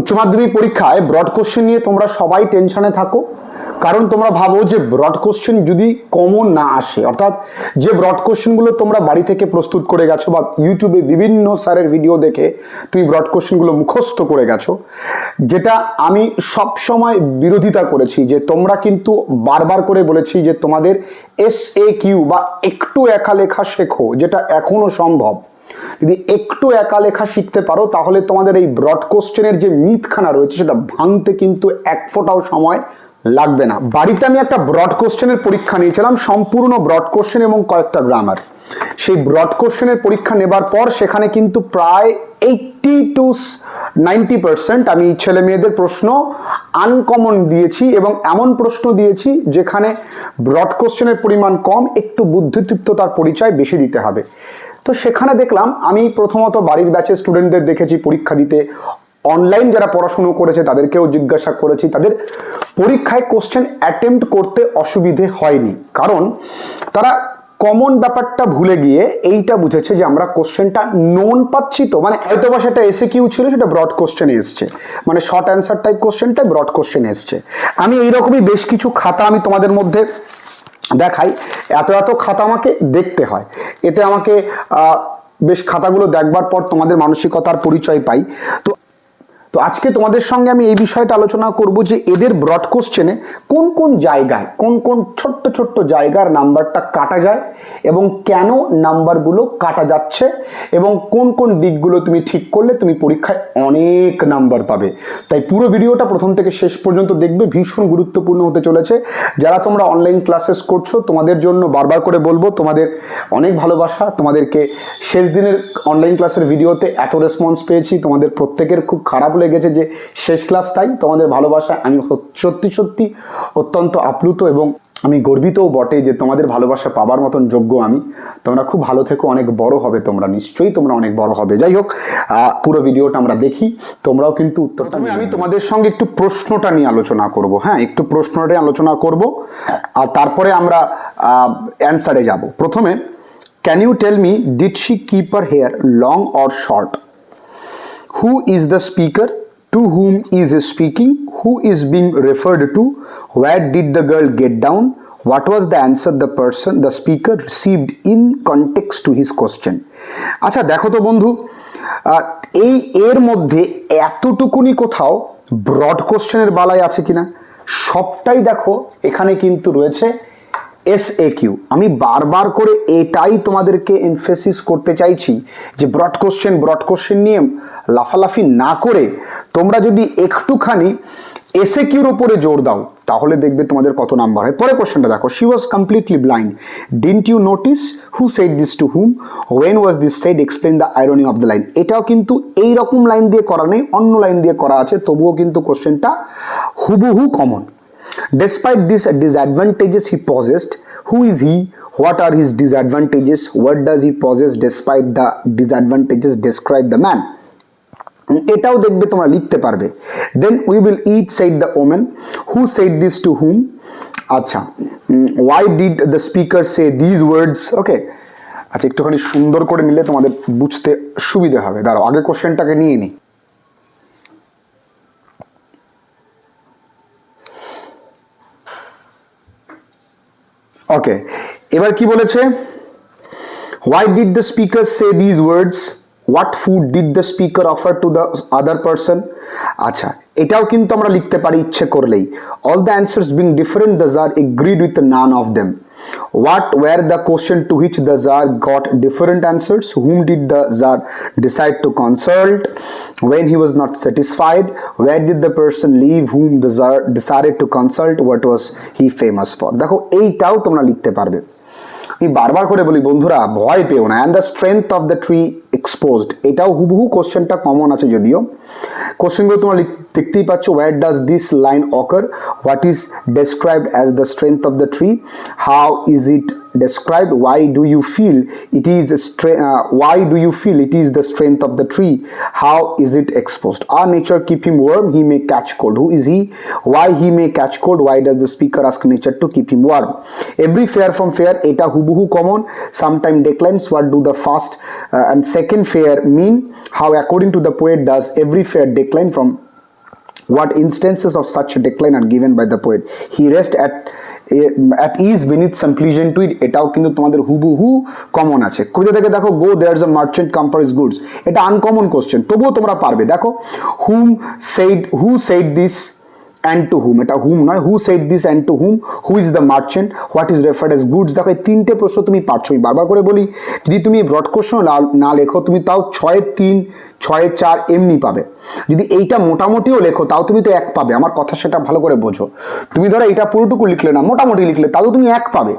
উচ্চ মাধ্যমিক পরীক্ষায় ব্রড কোশ্চেন নিয়ে তোমরা সবাই টেনশনে থাকো, কারণ তোমরা ভাবো যে ব্রড কোশ্চেন যদি কমন না আসে, অর্থাৎ যে ব্রড কোশ্চেনগুলো তোমরা বাড়ি থেকে প্রস্তুত করে গেছো বা ইউটিউবে বিভিন্ন স্যারের ভিডিও দেখে তুমি ব্রড কোশ্চেনগুলো মুখস্থ করে গেছো, যেটা আমি সব সময় বিরোধিতা করেছি যে তোমরা কিন্তু বারবার করে বলেছি যে তোমাদের SAQ বা একটু একা লেখা শেখো, যেটা এখনো সম্ভব। যদি একটু একা লেখা শিখতে পারো তাহলে তোমাদের এই ব্রড কোশ্চেনের যে মিথখানা রয়েছে সেটা ভাঙতে কিন্তু এক ফোঁটাও সময় লাগবে না। বাড়িতে আমি একটা ব্রড কোশ্চেনের পরীক্ষা নিয়েছিলাম, সম্পূর্ণ ব্রড কোশ্চেন এবং কয়েকটা গ্রামার। সেই ব্রড কোশ্চেনের পরীক্ষা নেবার পর সেখানে কিন্তু প্রায় 80 to 90% আমি ছেলে মেয়েদের প্রশ্ন আনকমন দিয়েছি এবং এমন প্রশ্ন দিয়েছি যেখানে ব্রড কোশ্চেনের পরিমাণ কম, একটু বুদ্ধিদীপ্ততার পরিচয় বেশি দিতে হবে। তো সেখানে দেখলাম, আমি প্রথমত বাড়ির ব্যাচের স্টুডেন্টদের দেখেছি পরীক্ষা দিতে, অনলাইন যারা পড়াশুনো করেছে তাদেরকেও জিজ্ঞাসা করেছি, তাদের পরীক্ষায় কোশ্চেন অ্যাটেম্প্ট করতে অসুবিধে হয়নি, কারণ তারা কমন ব্যাপারটা ভুলে গিয়ে এইটা বুঝেছে যে আমরা কোশ্চেনটা নোন পাচ্ছি, তো মানে হয়তো বা সেটা SAQ ছিল, সেটা ব্রড কোশ্চেনে এসছে, মানে শর্ট অ্যান্সার টাইপ কোশ্চেনটা ব্রড কোশ্চেনে এসছে। আমি এইরকমই বেশ কিছু খাতা আমি তোমাদের মধ্যে দেখাই, এত খাতা আমাকে দেখতে হয়, এতে আমাকে বেশ খাতাগুলো দেখবার পর তোমাদের মানসিকতার পরিচয় পাই। তো আজকে তোমাদের সঙ্গে আমি এই বিষয়টা আলোচনা করব যে এদের ব্রড কোশ্চেনে কোন কোন জায়গায়, কোন কোন ছোট্ট ছোট্ট জায়গার নাম্বারটা কাটা যায় এবং কেন নাম্বারগুলো কাটা যাচ্ছে এবং কোন কোন দিকগুলো তুমি ঠিক করলে তুমি পরীক্ষায় অনেক নাম্বার পাবে। তাই পুরো ভিডিওটা প্রথম থেকে শেষ পর্যন্ত দেখবে, ভীষণ গুরুত্বপূর্ণ হতে চলেছে। যারা তোমরা অনলাইন ক্লাসেস করছো তোমাদের জন্য বারবার করে বলবো, তোমাদের অনেক ভালোবাসা, তোমাদেরকে শেষ দিনের অনলাইন ক্লাসের ভিডিওতে এত রেসপন্স পেয়েছি, তোমাদের প্রত্যেকের খুব খারাপ লেগেছে যে শেষ ক্লাস, তাই তোমাদের ভালোবাসা আমি সত্যি সত্যি অত্যন্ত আপ্লুত এবং আমি গর্বিতও বটে যে তোমাদের ভালোবাসা পাবার মতন যোগ্য আমি। তোমরা খুব ভালো থেকো, অনেক বড় হবে তোমরা, নিশ্চয়ই তোমরা অনেক বড় হবে। যাই হোক, পুরো ভিডিওটা আমরা দেখি, তোমরাও কিন্তু উত্তরটা। আমি তোমাদের সঙ্গে একটু প্রশ্নটা নিয়ে আলোচনা করব, হ্যাঁ একটু প্রশ্নটা আলোচনা করব আর তারপরে আমরা অ্যান্সারে যাব। প্রথমে, can you tell me, did she keep her hair long or short? Who is the speaker? To whom is he speaking? Who is being referred to? Where did the girl get down? What was the answer the speaker received in context to his question? আচ্ছা দেখো তো বন্ধু, এর মধ্যে এতটুকুনি কোথাও broad কোশ্চেনের বালাই আছে কিনা? সবটাই দেখো এখানে কিন্তু রয়েছে SAQ। আমি বারবার করে এটাই তোমাদেরকে এমফেসিস করতে চাইছি যে ব্রড কোশ্চেন নিয়ে লাফালাফি না করে তোমরা যদি একটুখানি SAQর উপরে জোর দাও তাহলে দেখবে তোমাদের কত নাম্বার হয়। পরে কোশ্চেনটা দেখো, she was completely blind, didn't you notice, who said this to whom, when was this said, explain the irony of the line. এটাও কিন্তু এইরকম লাইন দিয়ে করা নেই, অন্য লাইন দিয়ে করা আছে, তবুও কিন্তু কোশ্চেনটা হুবহু common. Despite these disadvantages he possessed, who is he? What are his disadvantages? What does he possess? Despite the disadvantages, describe the man. এটাও দেখবে তোমরা লিখতে পারবে। Then we will eat, said the woman. Who said this to whom? আচ্ছা, why did the speaker say these words? Okay, আচ্ছা একটুখানি সুন্দর করে নিলে তোমাদের বুঝতে সুবিধা হবে। দাঁড়াও আগে কোশ্চেনটাকে নিয়ে নিই। ওকে, এবার কি বলেছে? Why did the speaker say these words? What food did the speaker offer to the other person? আচ্ছা, এটাও কিন্তু আমরা লিখতে পারি ইচ্ছে করলেই। All the answers being different, the Tsar agreed with none of them. What were the question to which the Tsar got different answers? Whom did the Tsar decide to consult when he was not satisfied? Where did the person live whom the Tsar decided to consult? What was he famous for? দেখো এইটাও তোমরা লিখতে পারবে। আমি বারবার করে বলি বন্ধুরা, ভয় পেও না। And the strength of the tree exposed, এটাও হুবহু কোশ্চেনটা কমন আছে, যদিও কোশ্চেনগুলো তোমরা দেখতেই পাচ্ছ। Where does this line occur? What is described as the strength of the tree? How is it described? Why do you feel it is the strength of the tree? How is it exposed? Our nature keep him warm, he may catch cold. Who is he? Why he may catch cold? Why does the speaker ask nature to keep him warm? Every fair from fair, eta hubuhu common. Sometime declines, what do the first and second fair mean? How according to the poet does every fair decline from What instances of such a decline are given by the poet? He rests at ease beneath some pleasant tweed. এটাও কিন্তু তোমাদের হুবহু common আছে। কবিতা থেকে দেখো, go there's a merchant come for his goods, এটা uncommon question, তবুও তোমরা পারবে। দেখো, who said this and to whom, এটা whom নয়, who said this and to whom, who is the merchant, what is referred as goods। দেখো এই তিনটে প্রশ্ন তুমি পারছো। আমি বারবার করে বলি, যদি তুমি ব্রড কোশ্চেন না লেখো, তুমি তাও 6-3 6-4 এমনি পাবে। যদি এইটা মোটামুটিও লেখো, তাও তুমি তো 1 পাবে। আমার কথা সেটা ভালো করে বোঝো। তুমি ধরো এটা পুরোটুকু লিখলে না, মোটামুটি লিখলে, তাও তুমি 1 পাবে।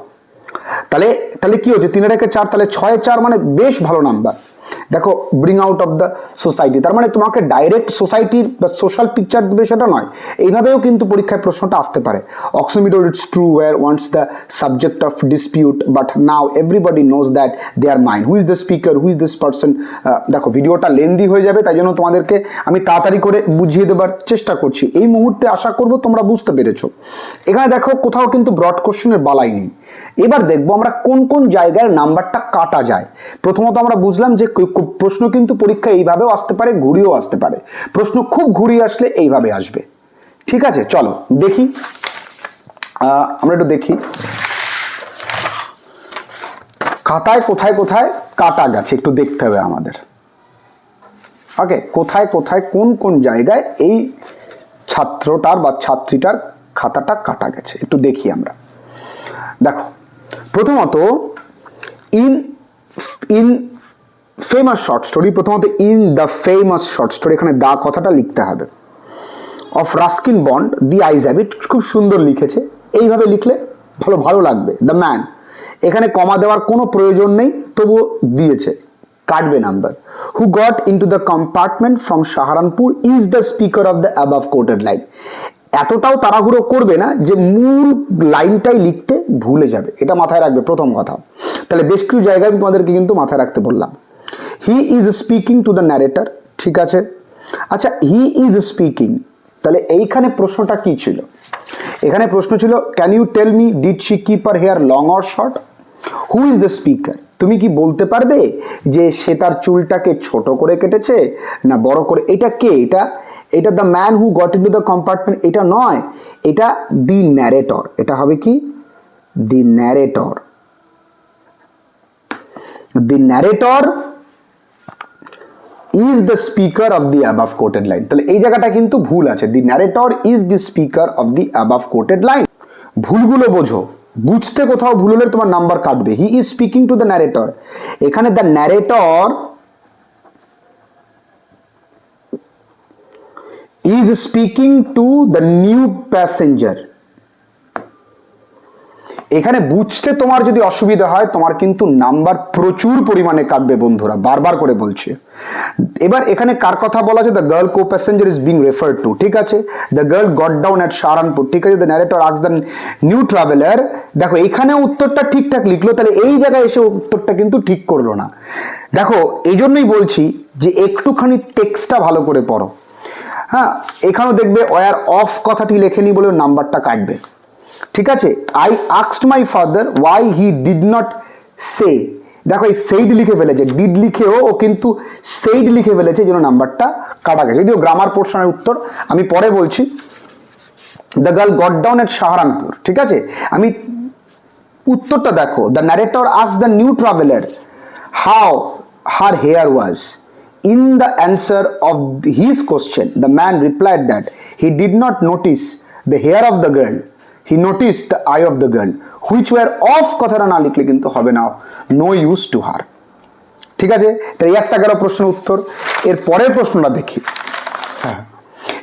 তাহলে কি হচ্ছে, 3-4, তাহলে 6-4 মানে বেশ ভালো নাম্বার। দেখো, bring out of the society, তার মানে তোমাকে ডাইরেক্ট সোসাইটির বা সোশ্যাল পিকচার দেবে সেটা নয়, এইভাবেও কিন্তু পরীক্ষায় প্রশ্নটা আসতে পারে। অক্সিমিডর, it's true were once the subject of dispute but now everybody knows that they are mine, who is the speaker, who is this person. দেখো ভিডিওটা লেন্দি হয়ে যাবে, তাই জন্য তোমাদেরকে আমি তাড়াতাড়ি করে বুঝিয়ে দেবার চেষ্টা করছি। এই মুহূর্তে আশা করব তোমরা বুঝতে পেরেছো। এখানে দেখো কোথাও কিন্তু ব্রড কোশ্চেনের বালাই নেই। এবার দেখবো আমরা কোন কোন জায়গায় নাম্বারটা কাটা যায়। প্রথমত আমরা বুঝলাম যে প্রশ্ন কিন্তু পরীক্ষা এইভাবেও আসতে পারে, ঘুরিয়েও আসতে পারে। প্রশ্ন খুব ঘুরিয়ে আসলে এইভাবে আসবে। ঠিক আছে, চলো দেখি, আমরা একটু দেখি খাতায় কোথায় কোথায় কাটা গেছে, একটু দেখতে হবে আমাদের। ওকে, কোথায় কোথায় কোন কোন জায়গায় এই ছাত্রটার বা ছাত্রীটার খাতাটা কাটা গেছে একটু দেখি আমরা। দেখো, প্রথমত ইন ফেমাস শর্ট স্টোরি, প্রথমত in the famous short story, এখানে দা কথাটা লিখতে হবে, of Ruskin bond, the eyes have it, খুব সুন্দর লিখেছে, এইভাবে লিখলে ভালো লাগবে। দ্য ম্যান, এখানে কমা দেওয়ার কোনো প্রয়োজন নেই, তবুও দিয়েছে, কাটবে number. Who got into the compartment from Saharanpur is the speaker of the above quoted line. এতটাও তাড়াহুড়ো করবে না যে মূল লাইনটাই লিখতে ভুলে যাবে, এটা মাথায় রাখবে প্রথম কথা। তাহলে বেশ কিছু জায়গায় আমি তোমাদেরকে কিন্তু মাথায় রাখতে বললাম। হি is speaking to the narrator, ঠিক আছে। আচ্ছা, হি ইজ স্পিকিং, তাহলে এইখানে প্রশ্নটা কি ছিল? এখানে প্রশ্ন ছিল, can you tell me did she keep her hair long or short? Who is the speaker, তুমি কি বলতে পারবে যে সে তার চুলটাকে ছোট করে কেটেছে না বড় করে? এটা কে? এটা the man who got into the compartment, এটা নয়, এটা দি ন্যারেটর। এটা হবে কি? The narrator. The narrator is the speaker of the above quoted line. তাহলে এই জায়গাটা কিন্তু ভুল আছে, the narrator is the speaker of the above quoted line. ভুলগুলো বোঝো, বুঝতে কোথাও ভুল হলে তোমার নাম্বার কাটবে। He is speaking to the narrator, এখানে the narrator is speaking to the new passenger। এখানে বুঝতে তোমার যদি অসুবিধা হয়, তোমার কিন্তু নাম্বার প্রচুর পরিমাণে কাটবে বন্ধুরা, বারবার করে বলছি। এবার এখানে কার কথা বলা আছে? The girl co passenger is being referred to, ঠিক আছে। The girl got down at Saharanpur, ঠিক আছে। The narrator asked the new traveller, দেখো এখানে উত্তরটা ঠিকঠাক লিখলো, তাহলে এই জায়গায় এসে উত্তরটা কিন্তু ঠিক করলো না। দেখো এই জন্যই বলছি যে একটুখানি টেক্সটটা ভালো করে পড়ো। হ্যাঁ, এখানেও দেখবে ওয়ার অফ কথাটি লেখেনি বলে নাম্বারটা কাটবে, ঠিক আছে। I asked my father why he did not say, দেখো এই সেইড লিখে ফেলেছে, ডিড লিখেও ও কিন্তু সেইড লিখে ফেলেছে, এই জন্য নাম্বারটা কাটা গেছে। যদিও গ্রামার পোর্শনের উত্তর আমি পরে বলছি। The girl got down at Saharanpur, ঠিক আছে। আমি উত্তরটা দেখো, the narrator asked the new traveller how her hair was. In the answer of his question, the man replied that he did not notice the hair of the girl, he noticed the eye of the girl, which were off কথাটা না লিখলে কিন্তু হবে না, no use to her, ঠিক আছে। তাই একটা গেল প্রশ্নের উত্তর। এর পরের প্রশ্নটা দেখি।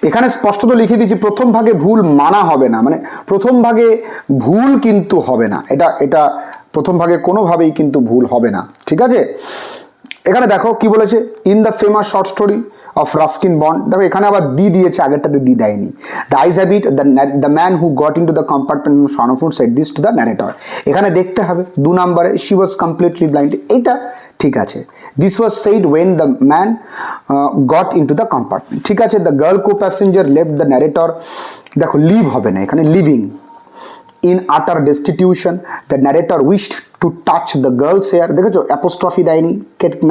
এখানে স্পষ্টত লিখে দিয়েছি, প্রথম ভাগে ভুল মানা হবে না, মানে প্রথম ভাগে ভুল কিন্তু হবে না, এটা প্রথম ভাগে কোনোভাবেই কিন্তু ভুল হবে না, ঠিক আছে। এখানে দেখো কি বলেছে, in the famous short story of Ruskin bond, দেখো এখানে আবার দি দিয়েছে, আগেরটাতে দি দেয়নি। The eyes have it, the man who got into the compartment Saharanpur shed this two the narrator, এখানে দেখতে হবে 2 নম্বরে শি ওয়াজ কমপ্লিটলি ব্লাইন্ড, এইটা ঠিক আছে। This was said when the man got into the compartment, ঠিক আছে। The girl co passenger left the narrator, দেখো লিভ হবে না, এখানে leaving. in utter destitution, the narrator wished to touch the girl's hair, দেখেছো অ্যাপোস্ট্রফি দেয়নি,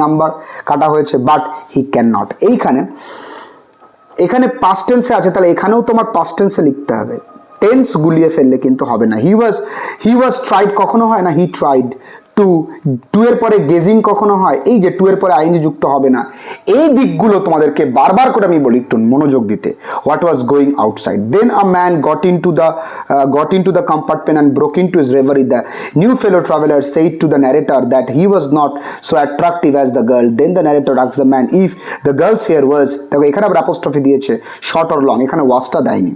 number কাটা হয়েছে, বাট হি ক্যান নট। এইখানে এখানে পাস্ট টেন্সে আছে, তাহলে এখানেও তোমার পাস্ট টেন্সে লিখতে হবে। টেন্স গুলিয়ে ফেললে কিন্তু হবে না। হি ওয়াজ ট্রাইড কখনো হয় না, হি ট্রাইড। টু এর পরে গেজিং কখনো হয়, এই যে টু এর পরে আইএনজি যুক্ত হবে না। এই দিকগুলো তোমাদেরকে বারবার করে আমি বলি একটু মনোযোগ দিতে। What was going outside, then a man got into the compartment and broke into his reverie. The new fellow traveler said to the narrator that he was not so attractive as the girl. Then the narrator asked the man if the girl's hair was, দেখো এখানে আবার apostrophe দিয়েছে, short or long, এখানে ওয়াজটা দেয়নি,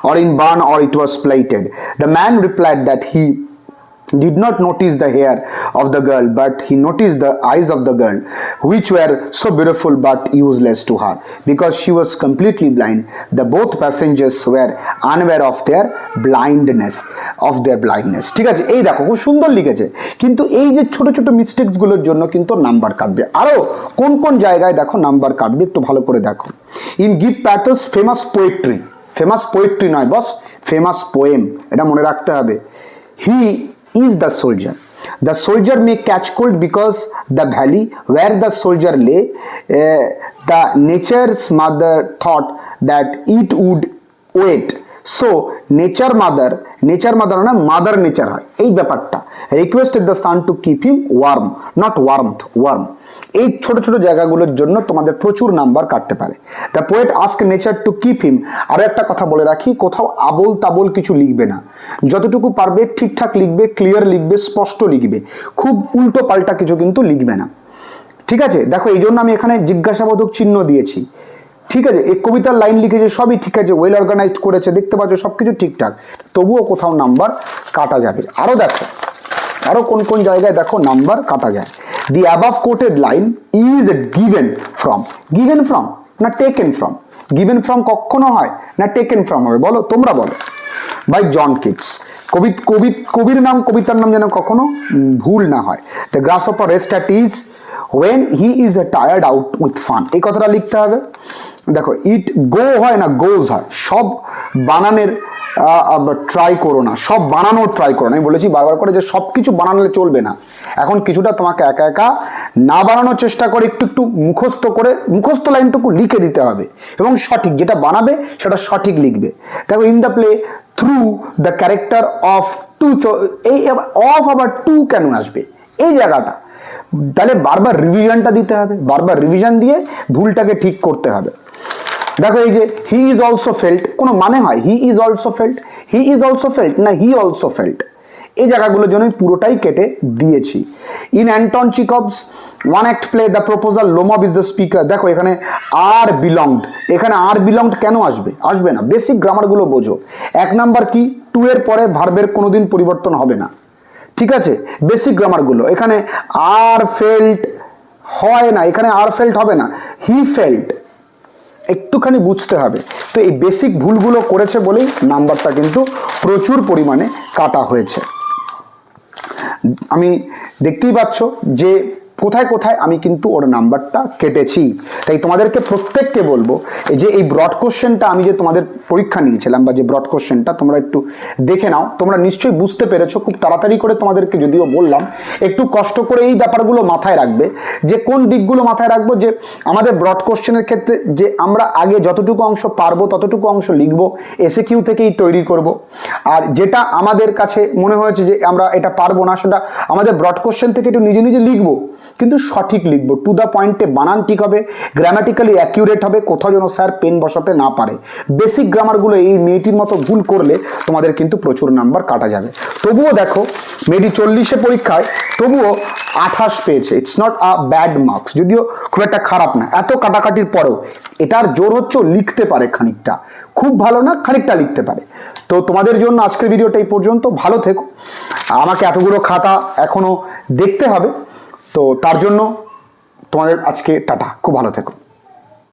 or in bun or it was plaited. The man replied that he did not notice the hair of the girl, but he noticed the eyes of the girl, which were so beautiful but useless to her because she was completely blind. The both passengers were unaware of their blindness. ঠিক আছে, এই দেখো খুব সুন্দর লিখেছে, কিন্তু এই যে ছোট ছোট মিস্টেকস গুলোর জন্য কিন্তু নাম্বার কাটবে। আরো কোন কোন জায়গায় দেখো নাম্বার কাটবে একটু ভালো করে দেখো। In give petals famous poetry নয় বস, ফেমাস পোয়েম, এটা মনে রাখতে হবে। হি is the soldier. The soldier may catch cold because the valley where the soldier lay, the nature's mother thought that it would wait. So nature mother না mother nature হয় এই ব্যাপারটা। Requested the sun to keep him warm, not warmth, warm. এই ছোট ছোট জায়গাগুলোর জন্য তোমাদের প্রচুর নাম্বার কাটতে পারে। The poet ask nature to keep him. আরো একটা কথা বলে রাখি, কোথাও আবোল তাবোল কিছু লিখবে না, যতটুকু পারবে ঠিকঠাক লিখবে, ক্লিয়ার লিখবে, স্পষ্ট লিখবে, খুব উল্টো পাল্টা কিছু কিন্তু লিখবে না। ঠিক আছে, দেখো এই জন্য আমি এখানে জিজ্ঞাসাবোধক চিহ্ন দিয়েছি। ঠিক আছে, এই কবিতার লাইন লিখেছে সবই ঠিক আছে, ওয়েল অর্গানাইজড করেছে, দেখতে পাচ্ছ সবকিছু ঠিকঠাক, তবুও কোথাও নাম্বার কাটা যাবে। আরো দেখো, আরো কোন কোন জায়গায় দেখো নাম্বার কাটা যায়। The above quoted line is given from না taken from? given from কখনো হয় না taken from হবে, বলো তোমরা বলো। by John Keats. কবির নাম, কবিতার নাম যেন কখনো ভুল না হয়। The grasshopper rest at ease when he is tired out with fun, এই কথাটা লিখতে হবে। দেখো ইট গো হয় না গোজ হয়, সব বানানের ট্রাই করো না, সব বানানোর ট্রাই করো না। আমি বলেছি বারবার করে যে সব কিছু বানালে চলবে না, এখন কিছুটা তোমাকে একা একা না বানানোর চেষ্টা করে একটু একটু মুখস্থ লাইনটুকু লিখে দিতে হবে, এবং সঠিক যেটা বানাবে সেটা সঠিক লিখবে। দেখো in the play through the character of two, এই অফ আবার টু কেন আসবে এই জায়গাটা, তাহলে বারবার রিভিশনটা দিতে হবে, বারবার রিভিশন দিয়ে ভুলটাকে ঠিক করতে হবে। দেখো এই যে হি ইজ অলসো ফেল্ট, কোনো মানে হয় হি ইজ অলসো ফেল্ট না হি অলসো ফেল্ট, এই জায়গাগুলোর জন্য পুরোটাই কেটে দিয়েছি। In Anton Chekhov's one act play the proposal Lomov is the speaker, দেখো এখানে আর বিলংড, এখানে আর বিলংড কেন আসবে না, বেসিক গ্রামারগুলো বোঝো। এক নাম্বার কি, টু এর পরে ভার্বের কোনোদিন পরিবর্তন হবে না, ঠিক আছে, বেসিক গ্রামারগুলো। এখানে আর ফেল্ট হয় না, এখানে আর ফেল্ট হবে না, হি ফেল্ট, একটুখানি বুঝতে হবে। তো এই বেসিক ভুলগুলো করেছে বলেই নাম্বারটা কিন্তু প্রচুর পরিমাণে কাটা হয়েছে। আমি দেখতেই পাচ্ছ যে কোথায় কোথায় আমি কিন্তু ওর নাম্বারটা কেটেছি। তাই তোমাদেরকে প্রত্যেককে বলবো যে এই ব্রড কোশ্চেনটা আমি যে তোমাদের পরীক্ষা নিয়েছিলাম, বা যে ব্রড কোশ্চেনটা তোমরা একটু দেখে নাও, তোমরা নিশ্চয়ই বুঝতে পেরেছো। খুব তাড়াতাড়ি করে তোমাদেরকে যদিও বললাম, একটু কষ্ট করে এই ব্যাপারগুলো মাথায় রাখবে, যে কোন দিকগুলো মাথায় রাখবো, যে আমাদের ব্রড কোশ্চেনের ক্ষেত্রে যে আমরা আগে যতটুকু অংশ পারবো ততটুকু অংশ লিখবো, এসএকিউ থেকেই তৈরি করব। আর যেটা আমাদের কাছে মনে হয়েছে যে আমরা এটা পারবো না, সেটা আমাদের ব্রড কোশ্চেন থেকে একটু নিজে নিজে লিখবো, কিন্তু সঠিক লিখবো, টু দ্য পয়েন্টে, বানান ঠিক হবে, গ্রামাটিক্যালি অ্যাকিউরেট হবে, কোথাও যেন স্যার পেন বসাতে না পারে। বেসিক গ্রামারগুলো এই মেয়েটির মতো ভুল করলে তোমাদের কিন্তু প্রচুর নাম্বার কাটা যাবে। তবুও দেখো মেয়েটি 40-এ পরীক্ষায় তবুও 28 পেয়েছে, it's not a bad marks, যদিও খুব একটা খারাপ না। এত কাটাকাটির পরেও এটার জোর হচ্ছে লিখতে পারে খানিকটা, খুব ভালো না, খানিকটা লিখতে পারে। তো তোমাদের জন্য আজকের ভিডিওটা এই পর্যন্ত, ভালো থেকো। আমাকে এতগুলো খাতা এখনো দেখতে হবে, তো তার জন্য তোমাদের আজকে টাটা, খুব ভালো থেকো।